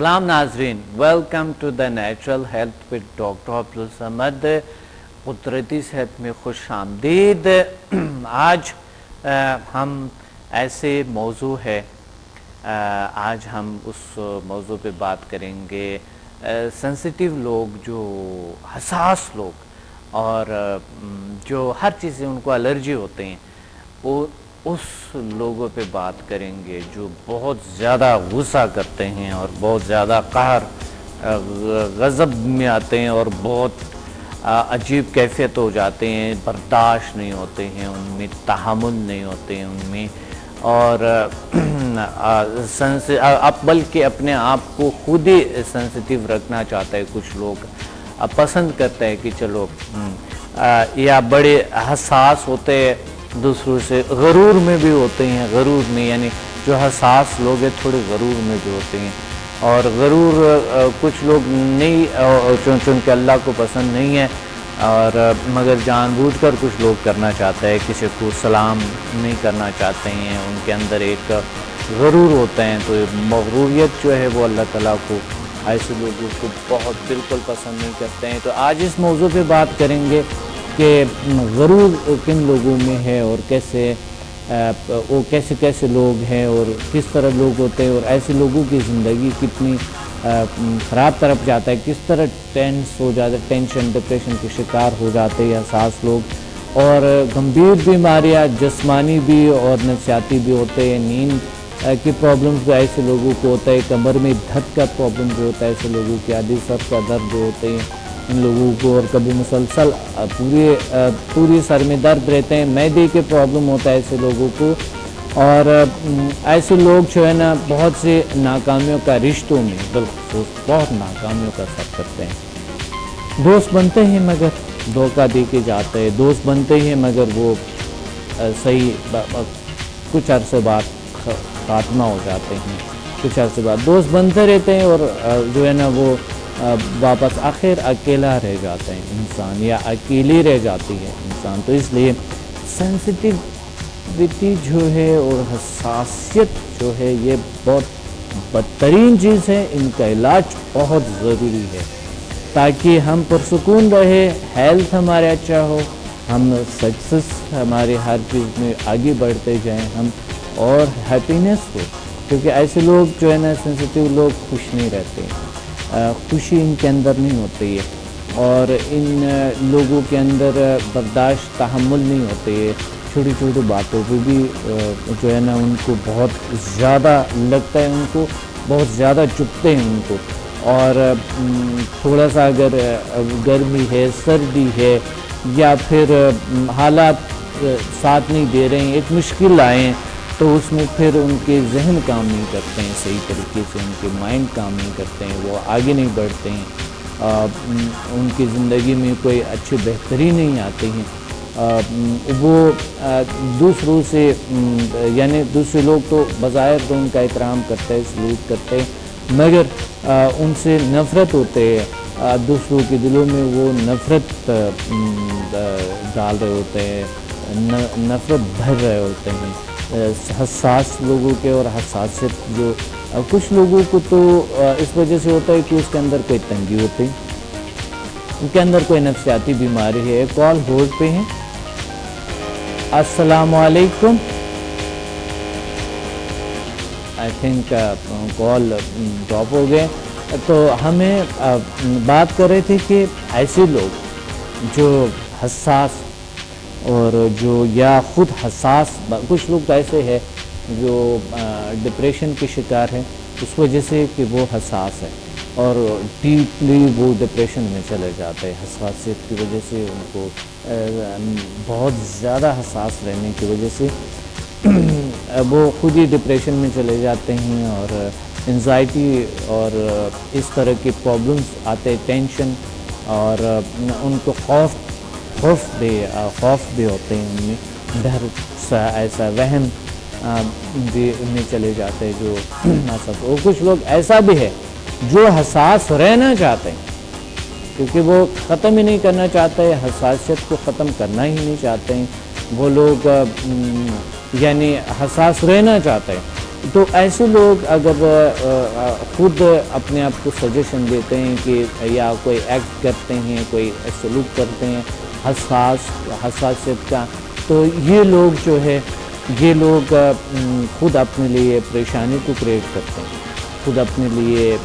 سلام ناظرین، welcome to the natural health with doctor Abdul Samad. قدرتی صحت میں خوش آمدید۔ آج ہم ایسے موضوع ہے، آج ہم اس موضوع پہ بات کریں گے سینسیٹیو لوگ، جو حساس لوگ اور جو ہر چیز سے ان کو الرجی ہوتے ہیں، وہ اس لوگوں پہ بات کریں گے جو بہت زیادہ غصہ کرتے ہیں اور بہت زیادہ قہر غضب میں آتے ہیں اور بہت عجیب کیفیت ہو جاتے ہیں، برداشت نہیں ہوتے ہیں، ان میں تحمل نہیں ہوتے ہیں ان میں، اور بلکہ اپنے آپ کو خود ہی سینسیٹیو رکھنا چاہتا ہے۔ کچھ لوگ پسند کرتے ہیں کہ چلو یا بڑے حساس ہوتے ہیں، دوسروں سے غرور میں بھی ہوتے ہیں، غرور میں یعنی جو حساس لوگ ہیں تھوڑے غرور میں بھی ہوتے ہیں، اور غرور کچھ لوگ نہیں چونکہ اللہ کو پسند نہیں ہے، اور مگر جان بوجھ کر کچھ لوگ کرنا چاہتے ہیں، کسی کو سلام نہیں کرنا چاہتے ہیں، ان کے اندر ایک غرور ہوتا ہے۔ تو مغروریت جو ہے وہ اللہ تعالیٰ کو ایسے لوگوں کو بہت بالکل پسند نہیں کرتے ہیں۔ تو آج اس موضوع پہ بات کریں گے کہ غرور کن لوگوں میں ہے، اور وہ کیسے لوگ ہیں اور کس طرح لوگ ہوتے ہیں، اور ایسے لوگوں کی زندگی کتنی خراب طرف جاتا ہے، کس طرح ٹینس ہو جاتا ہے، ٹینشن ڈپریشن کے شکار ہو جاتے ہیں حساس لوگ، اور گمبھیر بیماریاں جسمانی بھی اور نفسیاتی بھی ہوتے ہیں، نیند کی پرابلمز بھی ایسے لوگوں کو ہوتا ہے، کمر میں دھد کا پرابلم بھی ہوتا ہے ایسے لوگوں کے، عادی سر کا درد بھی ہوتے ہیں ان لوگوں کو، اور کبھی مسلسل پوری سر میں درد رہتے ہیں، معدے کے پرابلم ہوتا ہے ایسے لوگوں کو، اور ایسے لوگ جو ہے نا بہت سے ناکامیوں کا رشتوں میں بالخصوص بہت ناکامیوں کا سفر کرتے ہیں۔ دوست بنتے ہیں مگر دھوکہ دے کے جاتے ہیں، دوست بنتے ہیں مگر وہ صحیح کچھ عرصے بعد خاتمہ ہو جاتے ہیں، کچھ عرصے بعد دوست بنتے رہتے ہیں، اور جو ہے نا وہ واپس آخر اکیلا رہ جاتے ہیں انسان، یا اکیلی رہ جاتی ہے انسان۔ تو اس لیے سینسیٹیوٹی جو ہے اور حساسیت جو ہے یہ بہت بدترین چیز ہے، ان کا علاج بہت ضروری ہے تاکہ ہم پرسکون رہے، ہیلتھ ہمارے اچھا ہو، ہم سکسس ہمارے ہر چیز میں آگے بڑھتے جائیں ہم، اور ہیپینس ہو، کیونکہ ایسے لوگ جو ہے نا سینسیٹیو لوگ خوش نہیں رہتے ہیں، خوشی ان کے اندر نہیں ہوتی ہے، اور ان لوگوں کے اندر برداشت تحمل نہیں ہوتے ہے، چھوٹی چھوٹی باتوں پہ بھی جو ہے نا ان کو بہت زیادہ لگتا ہے، ان کو بہت زیادہ چبھتے ہیں ان کو، اور تھوڑا سا اگر گرمی ہے، سردی ہے، یا پھر حالات ساتھ نہیں دے رہے ہیں، ایک مشکل آئیں تو اس میں پھر ان کے ذہن کام نہیں کرتے ہیں صحیح طریقے سے، ان کے مائنڈ کام نہیں کرتے ہیں، وہ آگے نہیں بڑھتے ہیں، ان کی زندگی میں کوئی اچھی بہتری نہیں آتی ہیں، وہ دوسروں سے یعنی دوسرے لوگ تو بظاہر تو ان کا احترام کرتے ہیں، سلوک کرتے ہیں، مگر ان سے نفرت ہوتے ہیں، دوسروں کے دلوں میں وہ نفرت ڈال رہے ہوتے ہیں، نفرت بھر رہے ہوتے ہیں حساس لوگوں کے، اور حساسیت جو کچھ لوگوں کو تو اس وجہ سے ہوتا ہے کہ اس کے اندر کوئی تنگی ہوتی ہے، ان کے اندر کوئی نفسیاتی بیماری ہے۔ کال ہولڈ پہ ہیں۔ السلام علیکم۔ آئی تھنک کال ڈراپ ہو گئے، تو ہمیں بات کر رہے تھے کہ ایسے لوگ جو حساس اور جو یا خود حساس، کچھ لوگ ایسے ہیں جو ڈپریشن کے شکار ہیں اس وجہ سے کہ وہ حساس ہے، اور ڈیپلی وہ ڈپریشن میں چلے جاتے ہیں حساسیت کی وجہ سے، ان کو بہت زیادہ حساس رہنے کی وجہ سے وہ خود ہی ڈپریشن میں چلے جاتے ہیں، اور انزائٹی اور اس طرح کی پرابلمس آتے ہیں، ٹینشن، اور ان کو خوف بھی ہوتے ہیں، ان میں ڈر سا ایسا وہم بھی میں چلے جاتے ہیں جو حساس، اور کچھ لوگ ایسا بھی ہے جو حساس رہنا چاہتے ہیں، کیونکہ وہ ختم ہی نہیں کرنا چاہتے، حساسیت کو ختم کرنا ہی نہیں چاہتے ہیں، وہ لوگ یعنی حساس رہنا چاہتے ہیں، تو ایسے لوگ اگر خود اپنے آپ کو سجیشن دیتے ہیں کہ یا کوئی ایکٹ کرتے ہیں، کوئی سلوک کرتے ہیں حساسیت کا، تو یہ لوگ جو ہے یہ لوگ خود اپنے لیے پریشانی کو کریٹ کرتے ہیں، خود اپنے لیے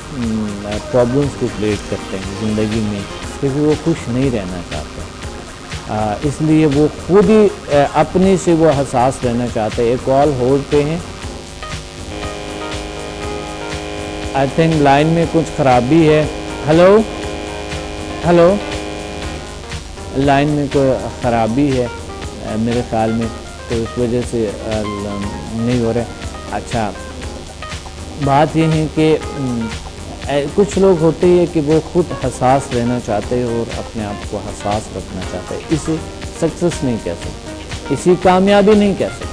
پرابلمس کو کریٹ کرتے ہیں زندگی میں، کیونکہ وہ خوش نہیں رہنا چاہتے، اس لیے وہ خود ہی اپنے سے وہ حساس رہنا چاہتے ہیں۔ ایک کال ہولڈ پہ ہیں، آئی تھنک لائن میں کچھ خرابی ہے۔ ہلو، لائن میں کوئی خرابی ہے میرے خیال میں، تو اس وجہ سے نہیں ہو رہا۔ اچھا، بات یہ ہے کہ کچھ لوگ ہوتے ہیں کہ وہ خود حساس رہنا چاہتے ہیں اور اپنے آپ کو حساس رکھنا چاہتے ہیں، اسے سکسیس نہیں کہہ سکتے، اسی کامیابی نہیں کہہ سکتے۔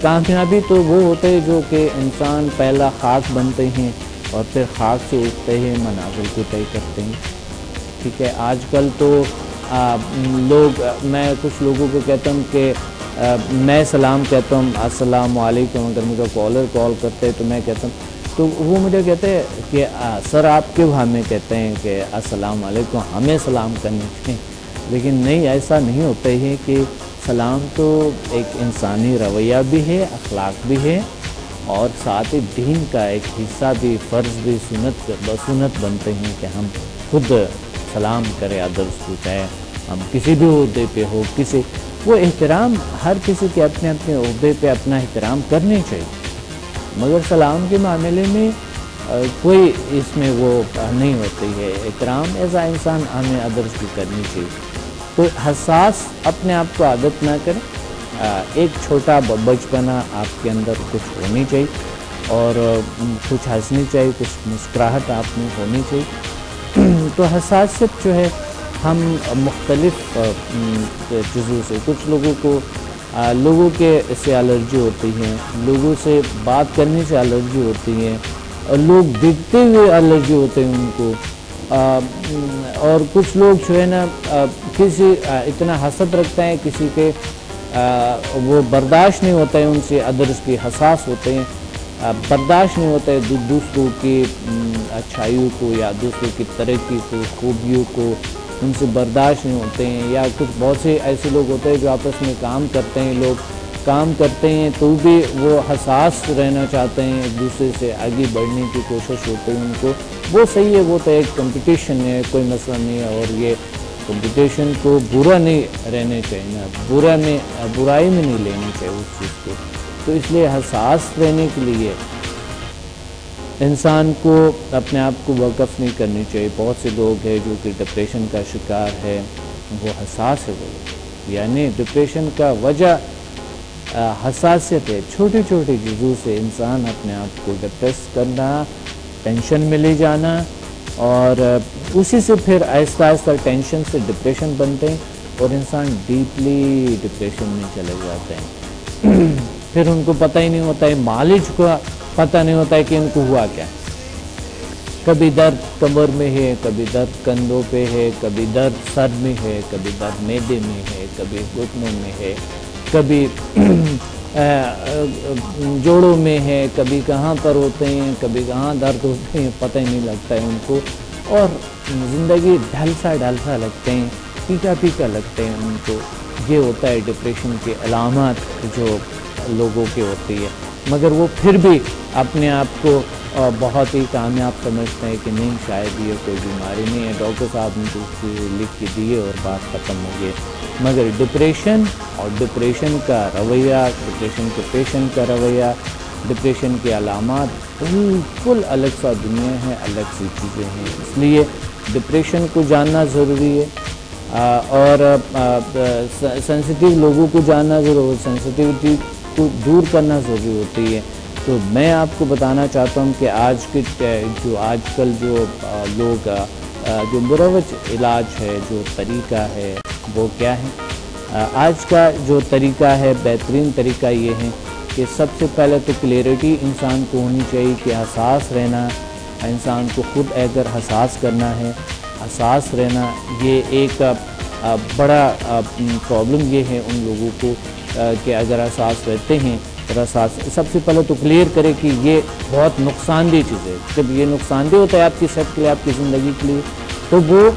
کامیابی تو وہ ہوتے ہیں جو کہ انسان پہلا خاک بنتے ہیں اور پھر خاک سے اٹھتے ہیں، منازل کو طے کرتے ہیں، ٹھیک ہے۔ آج کل تو میں کچھ لوگوں کو کہتا ہوں کہ میں سلام کہتا ہوں السلام علیکم، اگر مجھے کالر کال کرتے تو میں کہتا ہوں، تو وہ مجھے کہتے ہیں کہ سر آپ کیوں ہمیں کہتے ہیں کہ السلام علیکم، ہمیں سلام کرنے چاہیے، لیکن نہیں، ایسا نہیں ہوتا ہے کہ سلام تو ایک انسانی رویہ بھی ہے، اخلاق بھی ہے، اور ساتھ ہی دین کا ایک حصہ بھی، فرض بھی، سنت بنتے ہیں کہ ہم خود سلام کرے ادرس کو، چاہے ہم کسی بھی عہدے پہ ہو، وہ احترام ہر کسی کے اپنے اپنے عہدے پہ اپنا احترام کرنے چاہیے، مگر سلام کے معاملے میں کوئی اس میں وہ نہیں ہوتی ہے، احترام ایسا انسان ہمیں ادرس کی کرنی چاہیے۔ تو حساس اپنے آپ کو عادت نہ کریں، ایک چھوٹا بچپنا آپ کے اندر کچھ ہونی چاہیے، اور کچھ ہنسنی چاہیے، کچھ مسکراہٹ آپ میں ہونی چاہیے۔ تو حساسیت جو ہے ہم مختلف چیزوں سے، کچھ لوگوں کے سے الرجی ہوتی ہے، لوگوں سے بات کرنے سے الرجی ہوتی ہے، اور لوگ دیکھتے ہوئے الرجی ہوتے ہیں ان کو، اور کچھ لوگ جو ہے نا کسی اتنا حسد رکھتے ہیں کسی کے، وہ برداشت نہیں ہوتا ہے ان سے، ادرس کی حساس ہوتے ہیں، برداشت نہیں ہوتا ہے دوسروں کی اچھائیوں کو یا دوسروں کی ترقی کو، خوبیوں کو، ان سے برداشت نہیں ہوتے ہیں۔ یا کچھ بہت سے ایسے لوگ ہوتے ہیں جو آپس میں کام کرتے ہیں تو بھی وہ حساس رہنا چاہتے ہیں، ایک دوسرے سے آگے بڑھنے کی کوشش ہوتی ہے ان کو، وہ صحیح ہے، وہ تو ایک کمپٹیشن ہے، کوئی مسئلہ نہیں ہے، اور یہ کمپٹیشن کو برا نہیں رہنے چاہیے نا، برائی میں نہیں لینی چاہیے اس چیز کو۔ تو اس لیے حساس رہنے کے لیے انسان کو اپنے آپ کو وقف نہیں کرنی چاہیے۔ بہت سے لوگ ہیں جو کہ ڈپریشن کا شکار ہے، وہ حساس ہے، وہ یعنی ڈپریشن کا وجہ حساسیت ہے، چھوٹی چھوٹی چیزوں سے انسان اپنے آپ کو ڈپریس کرنا، ٹینشن میں لے جانا، اور اسی سے پھر آہستہ آہستہ ٹینشن سے ڈپریشن بنتے ہیں، اور انسان ڈیپلی ڈپریشن میں چلے جاتے ہیں، پھر ان کو پتہ ہی نہیں ہوتا ہے، معالج کو پتہ نہیں ہوتا ہے کہ ان کو ہوا کیا، کبھی درد کمر میں ہے، کبھی درد کندھوں پہ ہے، کبھی درد سر میں ہے، کبھی درد معدے میں ہے، کبھی گھٹنوں میں ہے، کبھی جوڑوں میں ہے، کبھی کہاں پر ہوتے ہیں، کبھی کہاں درد ہوتے ہیں، پتہ ہی نہیں لگتا ہے ان کو، اور زندگی ڈھلسا لگتے ہیں، پھیکا لگتے ہیں ان کو۔ یہ ہوتا ہے ڈپریشن کے علامات جو لوگوں کے ہوتی ہے، مگر وہ پھر بھی اپنے آپ کو بہت ہی کامیاب سمجھتے ہیں کہ نہیں، شاید یہ کوئی بیماری نہیں ہے، ڈاکٹر صاحب نے تو اس کو لکھ کے دیے اور بات ختم ہو گئی۔ مگر ڈپریشن اور ڈپریشن کا رویہ، ڈپریشن کے پیشنٹ کا رویہ، ڈپریشن کے علامات بالکل الگ سا دنیا ہے، الگ سی چیزیں ہیں۔ اس لیے ڈپریشن کو جاننا ضروری ہے، اور سینسیٹیو لوگوں کو جاننا ضروری ہے، سینسیٹیوٹی کو دور کرنا ضروری ہوتی ہے۔ تو میں آپ کو بتانا چاہتا ہوں کہ آج کل جو لوگ جو مروج علاج ہے، جو طریقہ ہے وہ کیا ہے؟ آج کا جو طریقہ ہے، بہترین طریقہ یہ ہے کہ سب سے پہلے تو کلیئرٹی انسان کو ہونی چاہیے کہ حساس رہنا، انسان کو خود اگر حساس کرنا ہے، حساس رہنا، یہ ایک بڑا پرابلم یہ ہے ان لوگوں کو کہ اگر حساس رہتے ہیں ذرا سب سے پہلے تو کلیئر کرے کہ یہ بہت نقصان دہ چیز ہے. جب یہ نقصان دہ ہوتا ہے آپ کی صحت کے لیے, آپ کی زندگی کے لیے, تو وہ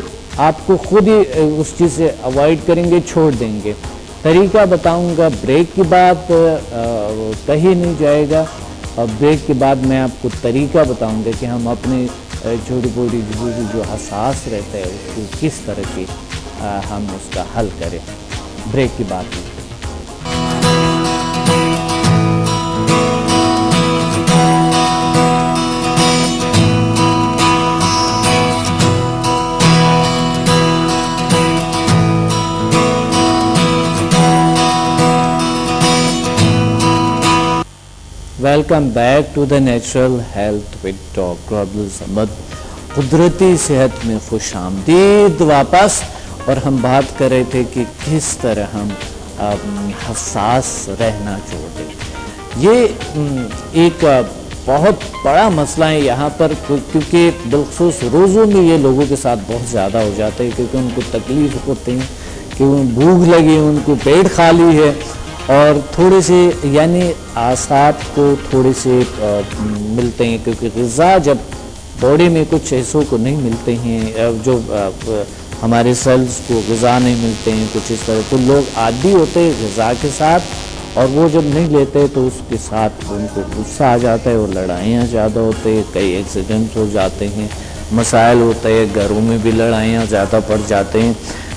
آپ کو خود ہی اس چیز سے اوائڈ کریں گے, چھوڑ دیں گے. طریقہ بتاؤں گا, بریک کی بات کہی نہیں جائے گا, اور بریک کے بعد میں آپ کو طریقہ بتاؤں گا کہ ہم اپنے چھوٹی بوڑی جو حساس رہتا ہے اس کو کس طرح کی ہم اس کا حل کریں. بریک کی بات میں welcome back to the natural health with doctor Abdul Samad. قدرتی صحت میں خوش آمدید واپس. اور ہم بات کر رہے تھے کہ کس طرح ہم حساس رہنا چھوڑ دیں. یہ ایک بہت بڑا مسئلہ ہے یہاں پر, کیونکہ بالخصوص روزوں میں یہ لوگوں کے ساتھ بہت زیادہ ہو جاتا ہے, کیونکہ ان کو تکلیف ہوتی ہے کہ بھوک لگی, ان کو پیٹ خالی ہے, اور تھوڑے سے یعنی اعصاب کو تھوڑے سے ملتے ہیں, کیونکہ غذا جب باڈی میں کچھ حصوں کو نہیں ملتے ہیں, جو ہمارے سیلز کو غذا نہیں ملتے ہیں کچھ اس طرح, تو لوگ عادی ہوتے ہیں غذا کے ساتھ, اور وہ جب نہیں لیتے تو اس کے ساتھ ان کو غصہ آ جاتا ہے, اور لڑائیاں زیادہ ہوتے ہیں, کئی ایکسیڈنٹ ہو جاتے ہیں, مسائل ہوتے ہیں, گھروں میں بھی لڑائیاں زیادہ پڑ جاتے ہیں.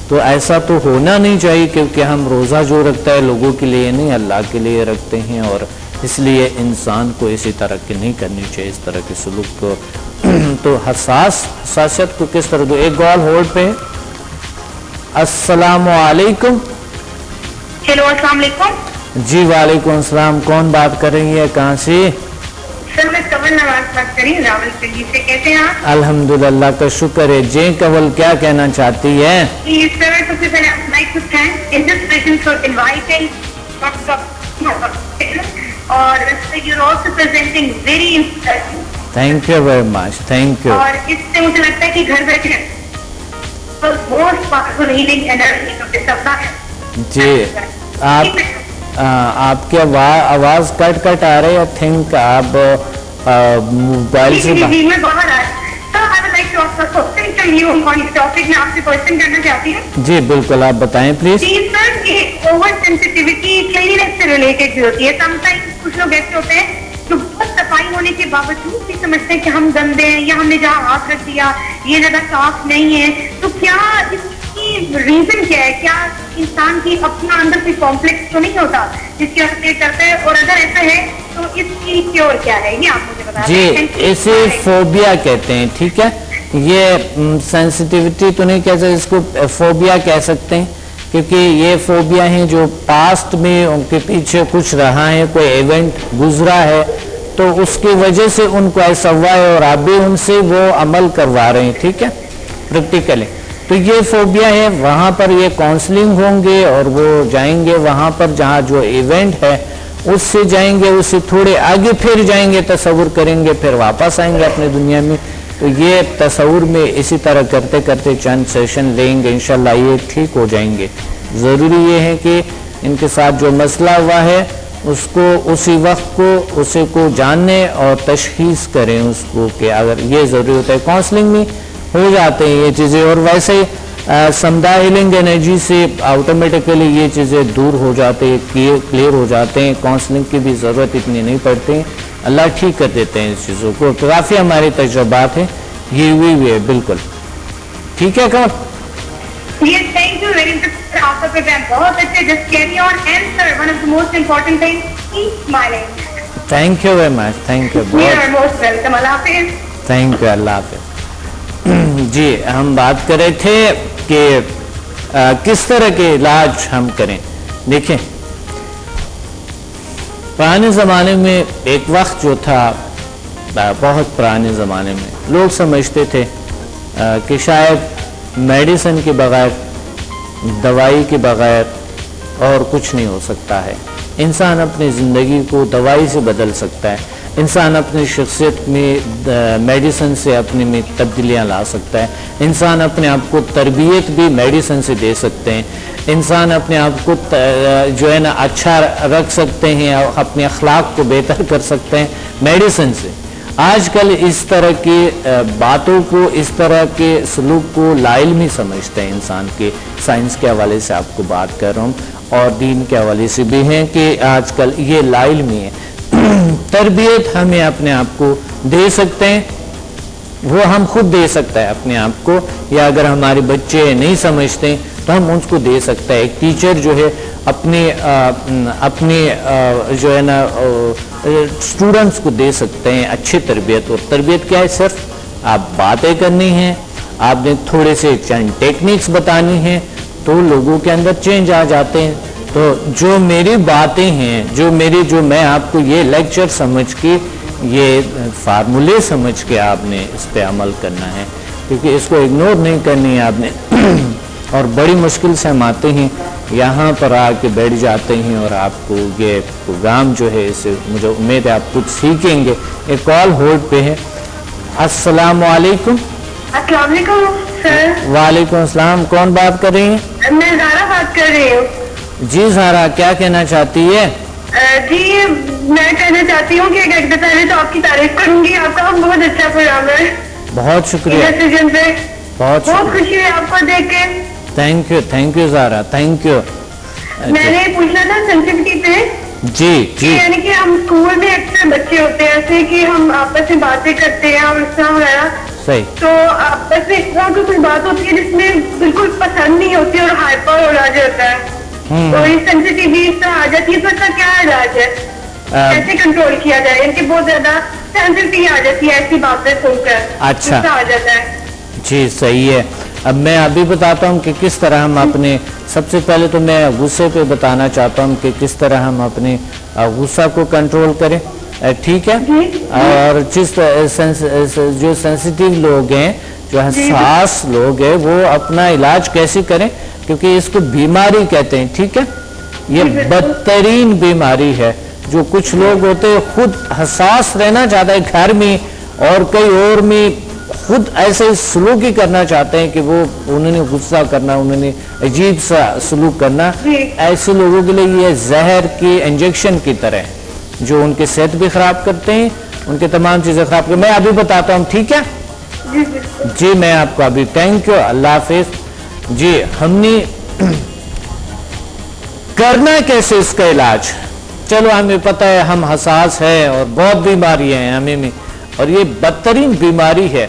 تو ایسا تو ہونا نہیں چاہیے, کیونکہ ہم روزہ جو رکھتا ہے لوگوں کے لیے نہیں, اللہ کے لیے رکھتے ہیں, اور اس لیے انسان کو اسی طرح کی نہیں کرنی چاہیے, اس طرح کے سلوک کو. تو حساسیت کو کس طرح دو. ایک کال ہولڈ پہ. السلام علیکم. ہیلو, السلام علیکم. جی وعلیکم السلام. کون بات کر رہی ہے, کہاں سے؟ سر میں کنول نواز بات کر رہی ہوں راول پنڈی سے. کیسے ہیں آپ؟ الحمدللہ کا شکر ہے. جی کنول کیا کہنا چاہتی ہے؟ جی سر, سب سے پہلے I'd like to thank in this session for inviting اور you're also presenting very interesting. Thank you very much. Thank you. اور اس سے مجھے لگتا ہے کہ گھر بیٹھے most powerful healing energy of this of life. جی آپ کی آواز کٹ کٹ آ رہی ہے. تھنک آپ موبائل سے میں باہر آئے. میں آپ سے کوشچن کرنا چاہتی ہوں. جی بالکل, آپ بتائیں پلیز. جی سر, یہ اوور سینسٹیوٹی کلینس سے ریلیٹڈ بھی ہوتی ہے. سم ٹائمز کچھ لوگ ایسے ہوتے ہیں جو بہت صفائی ہونے کے باوجود بھی سمجھتے ہیں کہ ہم گندے ہیں, یا ہم نے جہاں ہاتھ رکھ دیا یہ جگہ صاف نہیں ہے. تو کیا اس کی ریزن کیا ہے؟ کیا انسان کی اپنا اندر کوئی کمپلیکس تو نہیں ہوتا جس کی وجہ سے کرتا ہے, اور اگر ایسا ہے تو اس کی کیور کیا ہے, یہ آپ مجھے بتا دیں. جی اسے فوبیا کہتے ہیں. ٹھیک ہے, یہ سینسٹیوٹی تو نہیں کہہ سکتے, اس کو فوبیا کہہ سکتے ہیں, کیونکہ یہ فوبیا ہیں جو پاسٹ میں ان کے پیچھے کچھ رہا ہے, کوئی ایونٹ گزرا ہے, تو اس کی وجہ سے ان کو ایسا ہوا ہے, اور آپ بھی ان سے وہ عمل کروا رہے ہیں. ٹھیک ہے, پریکٹیکلی. تو یہ فوبیا ہے, وہاں پر یہ کاؤنسلنگ ہوں گے, اور وہ جائیں گے وہاں پر جہاں جو ایونٹ ہے اس سے جائیں گے, اس سے تھوڑے آگے پھر جائیں گے, تصور کریں گے, پھر واپس آئیں گے اپنے دنیا میں. تو یہ تصور میں اسی طرح کرتے کرتے چند سیشن لیں گے, انشاءاللہ یہ ٹھیک ہو جائیں گے. ضروری یہ ہے کہ ان کے ساتھ جو مسئلہ ہوا ہے اس کو اسی وقت کو اسے کو جاننے اور تشخیص کریں اس کو, کہ اگر یہ ضروری ہوتا ہے کاؤنسلنگ میں ہو جاتے ہیں یہ چیزیں. اور ویسے سمدھا ہیلنگ انرجی سے آٹومیٹکلی یہ چیزیں دور ہو جاتے ہیں, کلیئر ہو جاتے ہیں, کاؤنسلنگ کی بھی ضرورت اتنی نہیں پڑتی ہیں, اللہ ٹھیک کر دیتے ہیں اس چیزوں کو. کافی ہمارے تجربات ہیں, یہ ہوئی ہے بالکل. ٹھیک ہے کون؟ Yes, thank you very much. آپ کا پروگرام بہت اچھا. Just carry on and sir, one of the most important things, keep smiling. Thank you very much. Thank you. You are most welcome. اللہ حافظ. Thank you. اللہ حافظ. جی ہم بات کر رہے تھے کہ کس طرح کے علاج ہم کریں. دیکھیں پرانے زمانے میں ایک وقت جو تھا, بہت پرانے زمانے میں لوگ سمجھتے تھے کہ شاید میڈیسن کے بغیر, دوائی کے بغیر اور کچھ نہیں ہو سکتا ہے. انسان اپنی زندگی کو دوائی سے بدل سکتا ہے. انسان اپنی شخصیت میں میڈیسن سے اپنے میں تبدیلیاں لا سکتا ہے. انسان اپنے آپ کو تربیت بھی میڈیسن سے دے سکتے ہیں. انسان اپنے آپ کو جو ہے نا اچھا رکھ سکتے ہیں, اپنے اخلاق کو بہتر کر سکتے ہیں میڈیسن سے. آج کل اس طرح کی باتوں کو, اس طرح کے سلوک کو لا علمی سمجھتے ہیں انسان کے. سائنس کے حوالے سے آپ کو بات کر رہا ہوں اور دین کے حوالے سے بھی ہیں کہ آج کل یہ لا علمی ہے. تربیت ہمیں اپنے آپ کو دے سکتے ہیں, وہ ہم خود دے سکتا ہے اپنے آپ کو, یا اگر ہمارے بچے نہیں سمجھتے تو ہم ان کو دے سکتا ہے. ایک ٹیچر جو ہے اپنے جو ہے نا اسٹوڈنٹس کو دے سکتے ہیں اچھی تربیت. اور تربیت کیا ہے؟ صرف آپ باتیں کرنی ہیں, آپ نے تھوڑے سے چند ٹیکنیکس بتانی ہیں تو لوگوں کے اندر چینج آ جاتے ہیں. تو جو میری باتیں ہیں, جو میں آپ کو یہ لیکچر سمجھ کے, یہ فارمولے سمجھ کے آپ نے اس پہ عمل کرنا ہے, کیونکہ اس کو اگنور نہیں کرنی ہے آپ نے. اور بڑی مشکل سے ہم آتے ہیں یہاں پر آ کے بیٹھ جاتے ہیں اور آپ کو یہ پروگرام جو ہے اسے مجھے امید ہے آپ کچھ سیکھیں گے. ایک کال ہولڈ پہ ہے. السلام علیکم. السلام علیکم سر. وعلیکم السلام. کون بات کر رہی ہیں؟ میں زہرا بات کر رہی ہوں. جی زہرا, کیا کہنا چاہتی ہے؟ جی میں کہنا چاہتی ہوں کہ ایک پہلے تو آپ کی تعریف کروں گی. آپ کا بہت اچھا پروگرام ہے. بہت شکریہ. بہت خوشی ہوئی آپ کو دیکھ کے. Thank you Zahra, thank you. میں نے پوچھنا تھا سینسٹیوٹی پہ. جی یعنی کہ ہم اسکول میں اکثر بچے ہوتے ہیں ایسے کہ ہم آپس میں باتیں کرتے ہیں اور اس طرح وغیرہ. صحیح. تو آپس میں اس طرح کی کوئی بات ہوتی ہے جس میں بالکل پسند نہیں ہوتی اور ہائپر ہو جاتا ہے, تو اس سینسٹیوٹی اس طرح آ جاتی ہے. تو اس کا کیا علاج ہے, کیسے کنٹرول کیا جائے؟ ان کی بہت زیادہ سینسٹیوٹی آ جاتی ہے ایسی باتیں سن کر. اچھا آ جاتا ہے. جی صحیح ہے. اب میں ابھی بتاتا ہوں کہ کس طرح ہم اپنے, سب سے پہلے تو میں غصے پہ بتانا چاہتا ہوں کہ کس طرح ہم اپنے غصہ کو کنٹرول کریں. ٹھیک ہے. اور جو سینسیٹیو لوگ ہیں, جو حساس لوگ ہیں, وہ اپنا علاج کیسے کریں, کیونکہ اس کو بیماری کہتے ہیں. ٹھیک ہے, یہ بدترین بیماری ہے. جو کچھ لوگ ہوتے ہیں خود حساس رہنا چاہتے ہیں گھر میں اور کئی اور میں خود ایسے سلوک ہی کرنا چاہتے ہیں کہ وہ انہوں نے غصہ کرنا, انہوں نے عجیب سا سلوک کرنا. ایسے لوگوں کے لیے یہ زہر کی انجیکشن کی طرح ہے, جو ان کے صحت بھی خراب کرتے ہیں, ان کے تمام چیزیں خراب کرتے ہیں. میں ابھی بتاتا ہوں. ٹھیک ہے جی, میں آپ کو ابھی. تھینک یو, اللہ حافظ. جی ہم نے کرنا کیسے اس کا علاج؟ چلو ہمیں پتہ ہے ہم حساس ہیں اور بہت بیماریاں ہیں ہمیں میں, اور یہ بدترین بیماری ہے.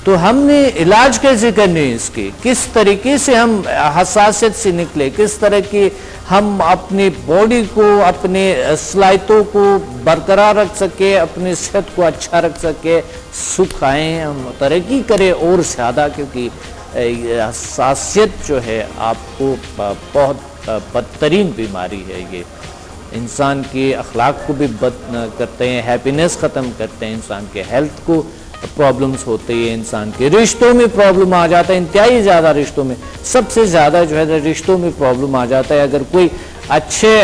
تو ہم نے علاج کیسے کرنی ہے اس کی, کس طریقے سے ہم حساسیت سے نکلے, کس طرح کی ہم اپنی باڈی کو, اپنے صلاحیتوں کو برقرار رکھ سکے, اپنی صحت کو اچھا رکھ سکے, سکھ آئیں, ہم ترقی کریں اور زیادہ. کیونکہ حساسیت جو ہے آپ کو بہت بدترین بیماری ہے. یہ انسان کے اخلاق کو بھی بد کرتے ہیں, ہیپینس ختم کرتے ہیں, انسان کے ہیلتھ کو پرابلمز ہوتے ہیں, انسان کے رشتوں میں پرابلم آ جاتا ہے. انتہائی زیادہ رشتوں میں, سب سے زیادہ جو ہے رشتوں میں پرابلم آ جاتا ہے. اگر کوئی اچھے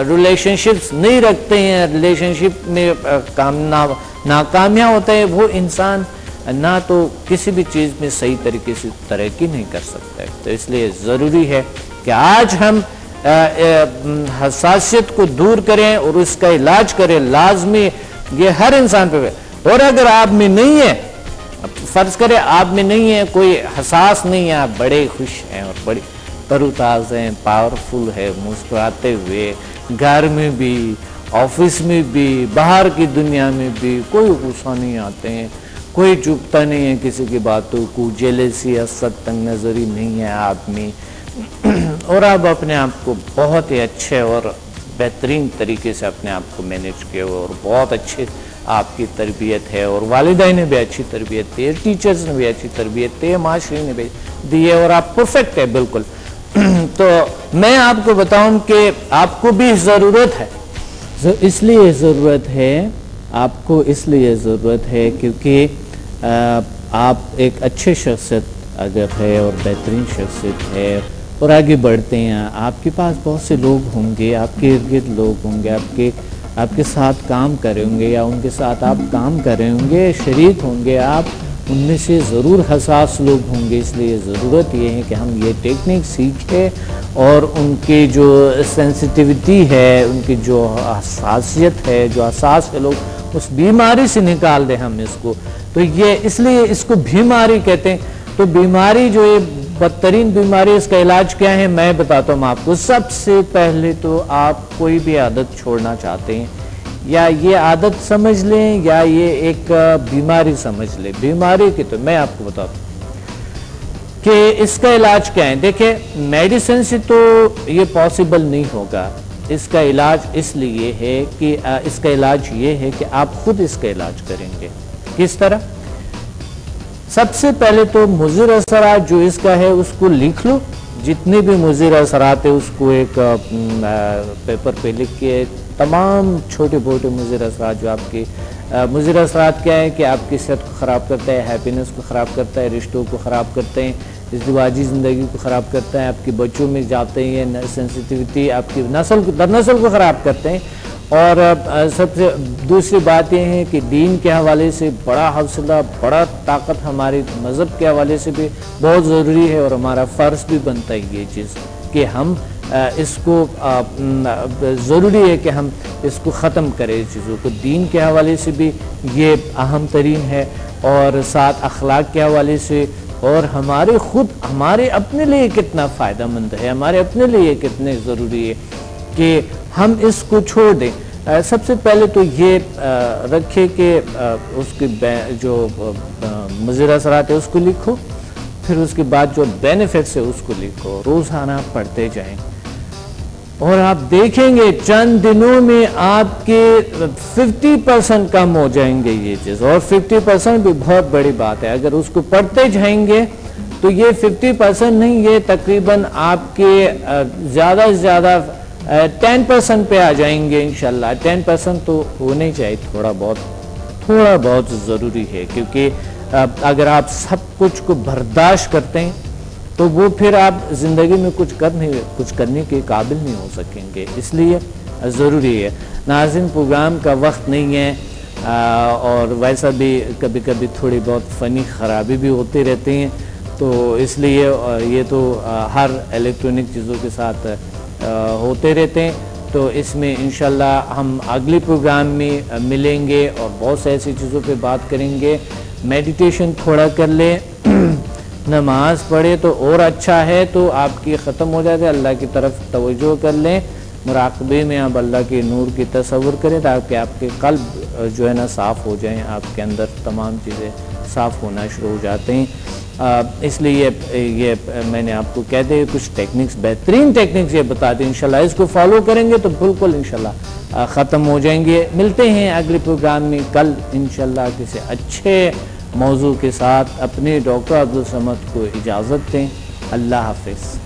ریلیشن شپس نہیں رکھتے ہیں, ریلیشن شپ میں ناکامیاں ہوتے ہیں, وہ انسان نہ تو کسی بھی چیز میں صحیح طریقے سے ترقی نہیں کر سکتا ہے. تو اس لیے ضروری ہے کہ آج ہم حساسیت کو دور کریں اور اس کا علاج کریں. لازمی یہ ہر انسان پہ. اور اگر آپ میں نہیں ہے, فرض کرے آپ میں نہیں ہے, کوئی حساس نہیں ہے, آپ بڑے خوش ہیں اور بڑے تر و تازہ ہیں, پاورفل ہے, مسکراتے ہوئے, گھر میں بھی, آفس میں بھی, باہر کی دنیا میں بھی, کوئی غصہ نہیں آتے ہیں, کوئی چپتا نہیں ہے کسی کی باتوں کو, جیلسی, حسد, تنگ نظری نہیں ہے آپ میں, اور آپ اپنے آپ کو بہت ہی اچھے اور بہترین طریقے سے اپنے آپ کو مینیج کیا, اور بہت اچھے آپ کی تربیت ہے, اور والدین نے بھی اچھی تربیت دی ہے, ٹیچرز نے بھی اچھی تربیت دی ہے, معاشرے نے بھی دی ہے, اور آپ پرفیکٹ ہے بالکل. تو میں آپ کو بتاؤں کہ آپ کو بھی ضرورت ہے, اس لیے ضرورت ہے, آپ کو اس لیے ضرورت ہے کیونکہ آپ ایک اچھے شخصیت اگر ہے اور بہترین شخصیت ہے اور آگے بڑھتے ہیں, آپ کے پاس بہت سے لوگ ہوں گے, آپ کے ارد گرد لوگ ہوں گے, آپ کے آپ کے ساتھ کام کر رہے ہوں گے یا ان کے ساتھ آپ کام کر رہے ہوں گے، شریک ہوں گے آپ، ان میں سے ضرور حساس لوگ ہوں گے. اس لیے ضرورت یہ ہے کہ ہم یہ ٹیکنیک سیکھیں اور ان کی جو سینسٹیوٹی ہے، ان کی جو حساسیت ہے، جو حساس ہے لوگ، اس بیماری سے نکال دیں ہم اس کو. تو یہ اس لیے اس کو بیماری کہتے ہیں. تو بیماری جو ہے بدترین بیماری، اس کا علاج کیا ہے میں بتاتا ہوں آپ کو. سب سے پہلے تو آپ کوئی بھی عادت چھوڑنا چاہتے ہیں، یا یہ عادت سمجھ لیں یا یہ ایک بیماری سمجھ لیں. بیماری کی تو میں آپ کو بتاتا ہوں کہ اس کا علاج کیا ہے. دیکھیں میڈیسن سے تو یہ پاسبل نہیں ہوگا. اس کا علاج اس لیے ہے کہ اس کا علاج یہ ہے کہ آپ خود اس کا علاج کریں گے. کس طرح؟ سب سے پہلے تو مضر اثرات جو اس کا ہے اس کو لکھ لو. جتنے بھی مضر اثرات ہیں اس کو ایک پیپر پہ لکھ کے، تمام چھوٹے بھوٹے مضر اثرات جو آپ کے مضر اثرات کیا ہے کہ آپ کی صحت کو خراب کرتا ہے، ہیپینس کو خراب کرتا ہے، رشتوں کو خراب کرتے ہیں، ازدواجی زندگی کو خراب کرتا ہے، آپ کے بچوں میں جاتے ہیں سینسٹیوٹی، آپ کی در نسل کو خراب کرتے ہیں. اور سب سے دوسری بات یہ ہے کہ دین کے حوالے سے بڑا حوصلہ، بڑا طاقت ہمارے مذہب کے حوالے سے بھی بہت ضروری ہے، اور ہمارا فرض بھی بنتا ہے یہ چیز کہ ہم اس کو ضروری ہے کہ ہم اس کو ختم کریں چیزوں کو. دین کے حوالے سے بھی یہ اہم ترین ہے، اور ساتھ اخلاق کے حوالے سے، اور ہمارے اپنے لیے کتنا فائدہ مند ہے، ہمارے اپنے لیے کتنے ضروری ہے کہ ہم اس کو چھوڑ دیں. سب سے پہلے تو یہ رکھے کہ اس کے جو مضر اثرات ہے اس کو لکھو، پھر اس کے بعد جو بینیفٹس ہے اس کو لکھو، روزانہ پڑھتے جائیں، اور آپ دیکھیں گے چند دنوں میں آپ کے 50% کم ہو جائیں گے یہ چیز. اور 50% بھی بہت بڑی بات ہے. اگر اس کو پڑھتے جائیں گے تو یہ 50% نہیں، یہ تقریباً آپ کے زیادہ سے زیادہ 10% پہ آ جائیں گے انشاءاللہ. 10% تو ہونے چاہیے، تھوڑا بہت ضروری ہے، کیونکہ اگر آپ سب کچھ کو برداشت کرتے ہیں تو وہ پھر آپ زندگی میں کچھ کرنے کے قابل نہیں ہو سکیں گے. اس لیے ضروری ہے. ناظرین پروگرام کا وقت نہیں ہے، اور ویسا بھی کبھی کبھی تھوڑی بہت فنی خرابی بھی ہوتے رہتے ہیں، تو اس لیے یہ تو ہر الیکٹرانک چیزوں کے ساتھ ہوتے رہتے ہیں. تو اس میں انشاءاللہ ہم اگلے پروگرام میں ملیں گے اور بہت سے ایسی چیزوں پہ بات کریں گے. میڈیٹیشن تھوڑا کر لیں، نماز پڑھے تو اور اچھا ہے، تو آپ کی ختم ہو جاتے، اللہ کی طرف توجہ کر لیں. مراقبے میں آپ اللہ کے نور کی تصور کریں تاکہ آپ کے قلب جو ہے نا صاف ہو جائیں، آپ کے اندر تمام چیزیں صاف ہونا شروع ہو جاتے ہیں. اس لیے یہ میں نے آپ کو کہہ دے کچھ ٹیکنکس، بہترین ٹیکنکس یہ بتا دیں. انشاءاللہ اس کو فالو کریں گے تو بالکل انشاءاللہ ختم ہو جائیں گے. ملتے ہیں اگلے پروگرام میں کل انشاءاللہ کسی اچھے موضوع کے ساتھ. اپنے ڈاکٹر عبدالصمد کو اجازت دیں. اللہ حافظ.